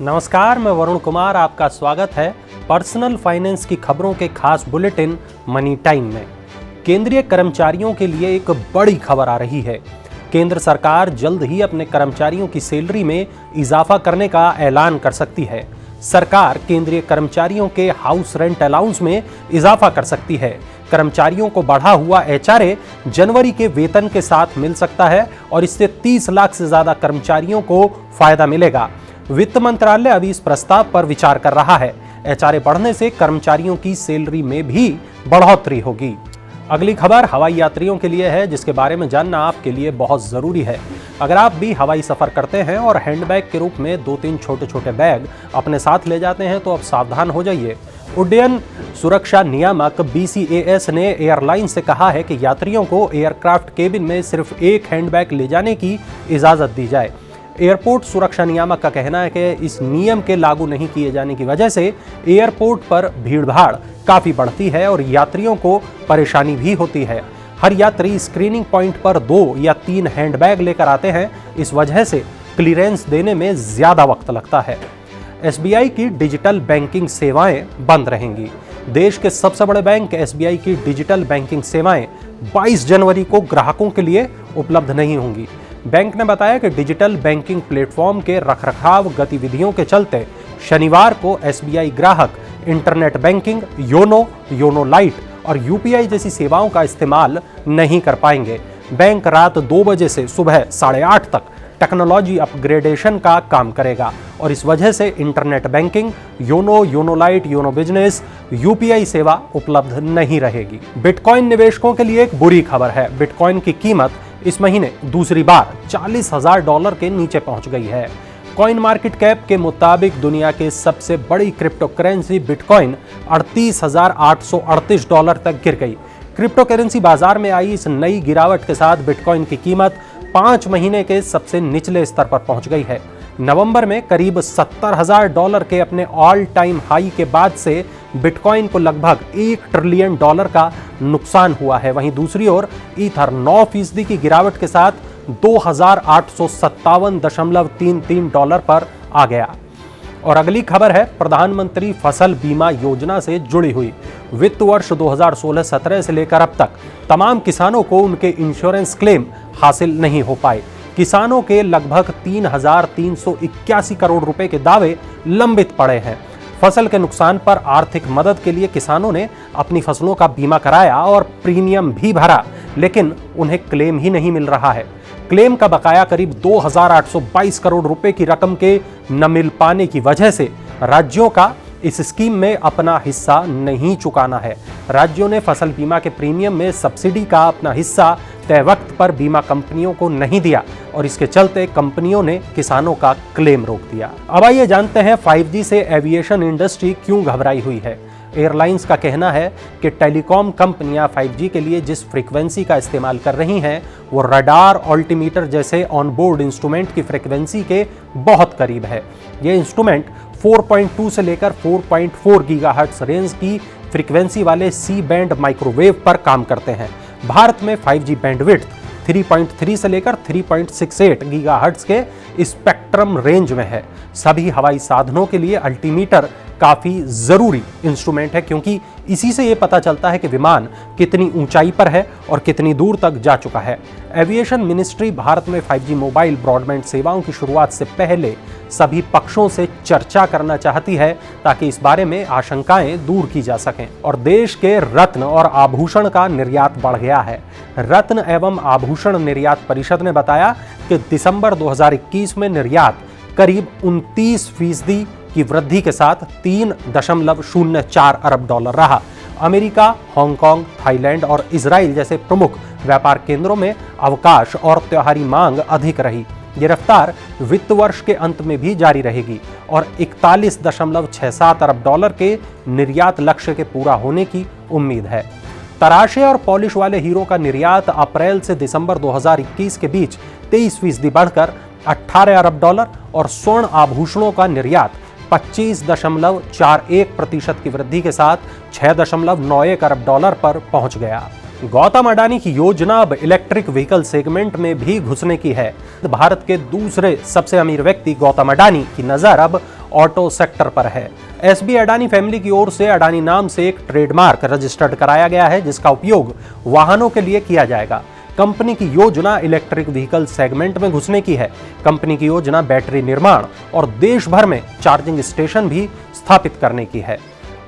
नमस्कार, मैं वरुण कुमार। आपका स्वागत है पर्सनल फाइनेंस की खबरों के खास बुलेटिन मनी टाइम में। केंद्रीय कर्मचारियों के लिए एक बड़ी खबर आ रही है। केंद्र सरकार जल्द ही अपने कर्मचारियों की सैलरी में इजाफा करने का ऐलान कर सकती है। सरकार केंद्रीय कर्मचारियों के हाउस रेंट अलाउंस में इजाफा कर सकती है। कर्मचारियों को बढ़ा हुआ एचआरए जनवरी के वेतन के साथ मिल सकता है और इससे 30 लाख से ज्यादा कर्मचारियों को फायदा मिलेगा। वित्त मंत्रालय अभी इस प्रस्ताव पर विचार कर रहा है। एचआरए बढ़ने से कर्मचारियों की सैलरी में भी बढ़ोतरी होगी। अगली खबर हवाई यात्रियों के लिए है, जिसके बारे में जानना आपके लिए बहुत जरूरी है। अगर आप भी हवाई सफर करते हैं और हैंडबैग के रूप में 2-3 छोटे छोटे बैग अपने साथ ले जाते हैं तो अब सावधान हो जाइए। उड्डयन सुरक्षा नियामक BCAS ने एयरलाइन से कहा है कि यात्रियों को एयरक्राफ्ट केबिन में सिर्फ एक हैंडबैग ले जाने की इजाजत दी जाए। एयरपोर्ट सुरक्षा नियामक का कहना है कि इस नियम के लागू नहीं किए जाने की वजह से एयरपोर्ट पर भीड़भाड़ काफी बढ़ती है और यात्रियों को परेशानी भी होती है। हर यात्री स्क्रीनिंग पॉइंट पर 2 या 3 हैंडबैग लेकर आते हैं। इस वजह से क्लीयरेंस देने में ज्यादा वक्त लगता है। SBI की डिजिटल बैंकिंग सेवाएं बंद रहेंगी। देश के सबसे बड़े बैंक SBI की डिजिटल बैंकिंग सेवाएं 22 जनवरी को ग्राहकों के लिए उपलब्ध नहीं होंगी। बैंक ने बताया कि डिजिटल बैंकिंग प्लेटफॉर्म के रखरखाव गतिविधियों के चलते शनिवार को SBI ग्राहक इंटरनेट बैंकिंग, योनो लाइट और UPI जैसी सेवाओं का इस्तेमाल नहीं कर पाएंगे। बैंक रात 2 बजे से सुबह 8:30 तक टेक्नोलॉजी अपग्रेडेशन का काम करेगा और इस वजह से internet banking, YONO light, YONO business, UPI सेवा उपलब्ध नहीं रहेगी। बिटकॉइन निवेशकों के लिए एक बुरी खबर है। बिटकॉइन की कीमत इस महीने दूसरी बार $40,000 के नीचे पहुंच गई है। कॉइन मार्केट कैप के मुताबिक दुनिया के सबसे बड़ी क्रिप्टो करेंसी बिटकॉइन $38,838 तक गिर गई। क्रिप्टो करेंसी बाजार में आई इस नई गिरावट के साथ बिटकॉइन की कीमत 5 महीने के सबसे निचले स्तर पर पहुंच गई है। नवंबर में करीब $70,000 के अपने ऑल टाइम हाई के बाद से बिटकॉइन को लगभग $1 ट्रिलियन का नुकसान हुआ है। वहीं दूसरी ओर ईथर 9% की गिरावट के साथ $2,857.33 पर आ गया। और अगली खबर है प्रधानमंत्री फसल बीमा योजना से जुड़ी हुई। वित्त वर्ष 2016-17 से लेकर अब तक तमाम किसानों को उनके इंश्योरेंस क्लेम हासिल नहीं हो पाए। किसानों के लगभग 3,381 करोड़ रुपए के दावे लंबित पड़े हैं। फसल के नुकसान पर आर्थिक मदद के लिए किसानों ने अपनी फसलों का बीमा कराया और प्रीमियम भी भरा, लेकिन उन्हें क्लेम ही नहीं मिल रहा है। क्लेम का बकाया करीब 2,822 करोड़ रुपए की रकम के न मिल पाने की वजह से राज्यों का इस स्कीम में अपना हिस्सा नहीं चुकाना है। राज्यों ने फसल बीमा के प्रीमियम में सब्सिडी का अपना हिस्सा तय वक्त पर बीमा कंपनियों को नहीं दिया और इसके चलते कंपनियों ने किसानों का क्लेम रोक दिया। अब आइए जानते हैं 5G से एविएशन इंडस्ट्री क्यों घबराई हुई है। एयरलाइंस का कहना है कि टेलीकॉम कंपनियां 5G के लिए जिस फ्रीक्वेंसी का इस्तेमाल कर रही हैं वो रडार, ऑल्टीमीटर जैसे ऑनबोर्ड इंस्ट्रूमेंट की फ्रीक्वेंसी के बहुत करीब है। ये इंस्ट्रूमेंट 4.2 से लेकर 4.4 गीगाहर्ट्ज रेंज की फ्रीक्वेंसी वाले सी बैंड माइक्रोवेव पर काम करते हैं। भारत में 5G बैंडविड्थ 3.3 से लेकर 3.68 गीगाहर्ट्ज के स्पेक्ट्रम रेंज में है। सभी हवाई साधनों के लिए अल्टीमीटर काफी जरूरी इंस्ट्रूमेंट है, क्योंकि इसी से यह पता चलता है कि विमान कितनी ऊंचाई पर है और कितनी दूर तक जा चुका है। एविएशन मिनिस्ट्री भारत में 5G मोबाइल ब्रॉडबैंड सेवाओं की शुरुआत से पहले सभी पक्षों से चर्चा करना चाहती है ताकि इस बारे में आशंकाएं दूर की जा सकें। और देश के रत्न और आभूषण का निर्यात बढ़ गया है। रत्न एवं आभूषण निर्यात परिषद ने बताया कि दिसंबर 2021 में निर्यात करीब 29% की वृद्धि के साथ $3.04 अरब रहा। अमेरिका, हांगकांग, थाईलैंड और इजराइल जैसे प्रमुख व्यापार केंद्रों में अवकाश और त्योहारी मांग अधिक रही। ये रफ्तार वित्त वर्ष के अंत में भी जारी रहेगी और $41.67 अरब के निर्यात लक्ष्य के पूरा होने की उम्मीद है। तराशे और पॉलिश वाले हीरो का निर्यात अप्रैल से दिसंबर 2021 के बीच 23% बढ़कर $18 अरब और स्वर्ण आभूषणों का निर्यात 25.41% की वृद्धि के साथ $6.91 अरब पर पहुंच गया। गौतम अडानी की योजना अब इलेक्ट्रिक व्हीकल सेगमेंट में भी घुसने की है। भारत के दूसरे सबसे अमीर व्यक्ति गौतम अडानी की नजर अब ऑटो सेक्टर पर है। एसबी अडानी फैमिली की ओर से अडानी नाम से एक ट्रेडमार्क रजिस्टर्ड कराया गया है, जिसका उपयोग वाहनों के लिए किया जाएगा। कंपनी की योजना इलेक्ट्रिक व्हीकल सेगमेंट में घुसने की है। कंपनी की योजना बैटरी निर्माण और देश भर में चार्जिंग स्टेशन भी स्थापित करने की है।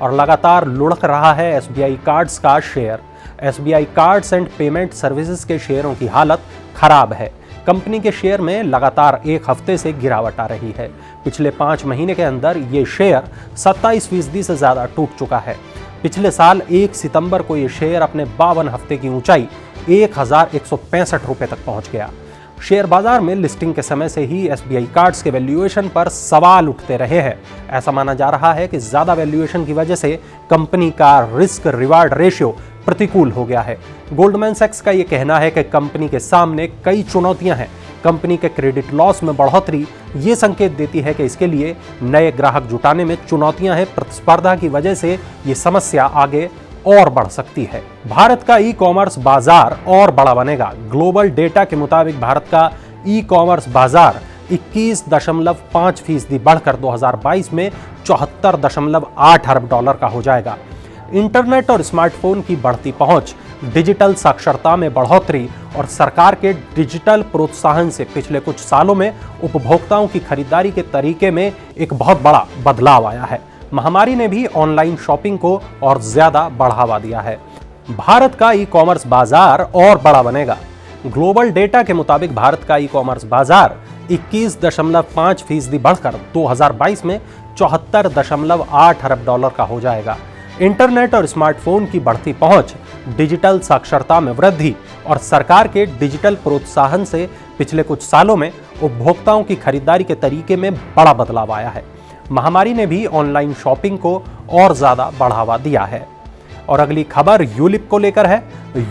और लगातार लुढ़क रहा है एसबीआई कार्ड्स का share. SBI cards and payment services के शेयरों की हालत खराब है। कंपनी के शेयर में लगातार एक हफ्ते से गिरावट आ रही है। पिछले 5 महीने के अंदर ये शेयर 27% से ज्यादा टूट चुका है। पिछले साल 1 सितंबर को ये शेयर अपने 52 हफ्ते की ऊंचाई 1165 रुपए तक पहुंच गया। शेयर बाजार में लिस्टिंग के समय से ही एसबीआई कार्ड्स के वैल्यूएशन पर सवाल उठते रहे हैं। ऐसा माना जा रहा है कि ज्यादा वैल्यूएशन की वजह से कंपनी का रिस्क रिवार्ड रेशियो प्रतिकूल हो गया है। गोल्डमैन सैक्स का यह कहना है कि कंपनी के सामने कई चुनौतियां हैं। कंपनी के क्रेडिट लॉस में बढ़ोतरी ये संकेत देती है कि इसके लिए नए ग्राहक जुटाने में चुनौतियां हैं। प्रतिस्पर्धा की वजह से ये समस्या आगे और बढ़ सकती है। भारत का ई कॉमर्स बाजार और बड़ा बनेगा। ग्लोबल डेटा के मुताबिक भारत का ई कॉमर्स बाजार 21.5% बढ़कर 2022 में 74.8 अरब डॉलर का हो जाएगा। इंटरनेट और स्मार्टफोन की बढ़ती पहुंच, डिजिटल साक्षरता में बढ़ोतरी और सरकार के डिजिटल प्रोत्साहन से पिछले कुछ सालों में उपभोक्ताओं की खरीदारी के तरीके में एक बहुत बड़ा बदलाव आया है। महामारी ने भी ऑनलाइन शॉपिंग को और ज्यादा बढ़ावा दिया है। भारत का ई कॉमर्स बाजार और बड़ा बनेगा। ग्लोबल डेटा के मुताबिक भारत का ई कॉमर्स बाजार 21.5% बढ़कर 2022 में 74.8 अरब डॉलर का हो जाएगा। इंटरनेट और स्मार्टफोन की बढ़ती पहुंच, डिजिटल साक्षरता में वृद्धि और सरकार के डिजिटल प्रोत्साहन से पिछले कुछ सालों में उपभोक्ताओं की खरीदारी के तरीके में बड़ा बदलाव आया है। महामारी ने भी ऑनलाइन शॉपिंग को और ज्यादा बढ़ावा दिया है। और अगली खबर यूलिप को लेकर है।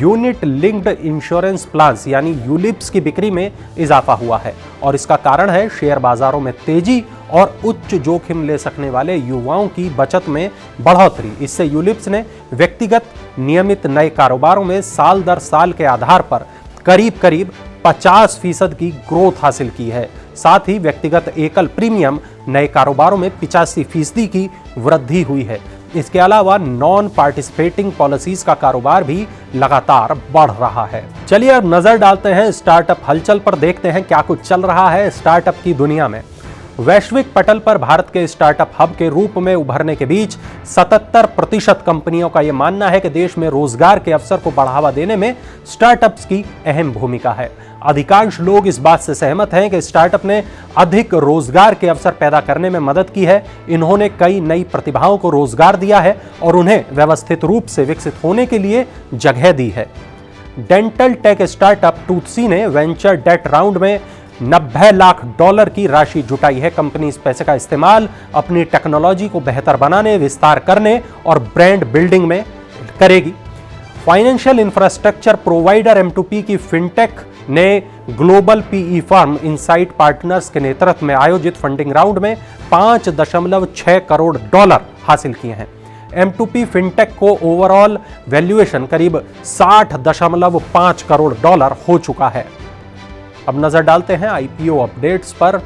यूनिट लिंक्ड इंश्योरेंस प्लान्स यानी यूलिप्स की बिक्री में इजाफा हुआ है और इसका कारण है शेयर बाजारों में तेजी और उच्च जोखिम ले सकने वाले युवाओं की बचत में बढ़ोतरी। इससे यूलिप्स ने व्यक्तिगत नियमित नए कारोबारों में साल दर साल के आधार पर करीब करीब 50% की ग्रोथ हासिल की है। साथ ही व्यक्तिगत एकल प्रीमियम नए कारोबारों में 85% की वृद्धि हुई है। इसके अलावा नॉन पार्टिसिपेटिंग पॉलिसीज का कारोबार भी लगातार बढ़ रहा है। चलिए अब नजर डालते हैं स्टार्टअप हलचल पर, देखते हैं क्या कुछ चल रहा है स्टार्टअप की दुनिया में। वैश्विक पटल पर भारत के स्टार्टअप हब के रूप में उभरने के बीच 77% कंपनियों का यह मानना है कि देश में रोजगार के अवसर को बढ़ावा देने में स्टार्टअप्स की अहम भूमिका है। अधिकांश लोग इस बात से सहमत हैं कि स्टार्टअप ने अधिक रोजगार के अवसर पैदा करने में मदद की है। इन्होंने कई नई प्रतिभाओं को रोजगार दिया है और उन्हें व्यवस्थित रूप से विकसित होने के लिए जगह दी है। डेंटल टेक स्टार्टअप टूथसी ने वेंचर डेट राउंड में $90 लाख की राशि जुटाई है। कंपनी इस पैसे का इस्तेमाल अपनी टेक्नोलॉजी को बेहतर बनाने, विस्तार करने और ब्रांड बिल्डिंग में करेगी। फाइनेंशियल इंफ्रास्ट्रक्चर प्रोवाइडर M2P की फिनटेक ने global PE firm insight partners के नेतृत्व में आयोजित फंडिंग राउंड में $5.6 करोड़ हासिल किए हैं। M2P फिनटेक को ओवरऑल वैल्यूएशन करीब $60.5 करोड़ हो चुका है। अब नजर डालते हैं IPO अपडेट्स पर।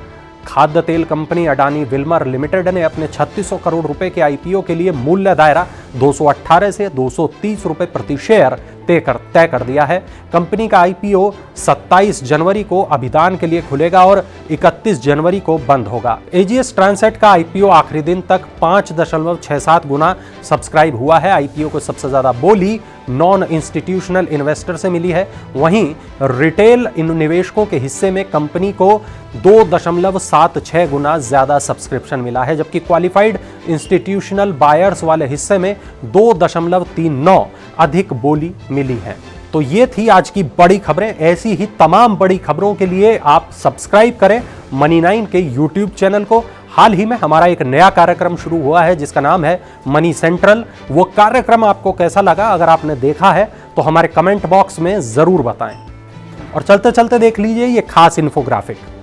खाद्य तेल कंपनी अडानी विल्मर लिमिटेड ने अपने 3600 करोड़ रुपए के IPO के लिए मूल्य दायरा 218 से 230 रुपए प्रति शेयर तय कर दिया है। कंपनी का IPO 27 जनवरी को अभिदान के लिए खुलेगा और 31 जनवरी को बंद होगा। AGS ट्रांसेट का IPO आखिरी दिन तक 5.67 गुना सब्सक्राइब हुआ है। IPO को सबसे ज्यादा बोली नॉन इंस्टीट्यूशनल इन्वेस्टर से मिली है। वहीं रिटेल निवेशकों के हिस्से में कंपनी को 2.76 गुना ज्यादा सब्सक्रिप्शन मिला है, जबकि क्वालिफाइड इंस्टीट्यूशनल बायर्स वाले हिस्से में 2.39 अधिक बोली मिली है। तो ये थी आज की बड़ी खबरें। ऐसी ही तमाम बड़ी खबरों के लिए आप सब्सक्राइब करें मनी9 के YouTube चैनल को। हाल ही में हमारा एक नया कार्यक्रम शुरू हुआ है जिसका नाम है मनी सेंट्रल। वो कार्यक्रम आपको कैसा लगा, अगर आपने देखा है तो हमारे कमेंट बॉक्स में जरूर बताएं। और चलते चलते देख लीजिए ये खास इन्फोग्राफिक।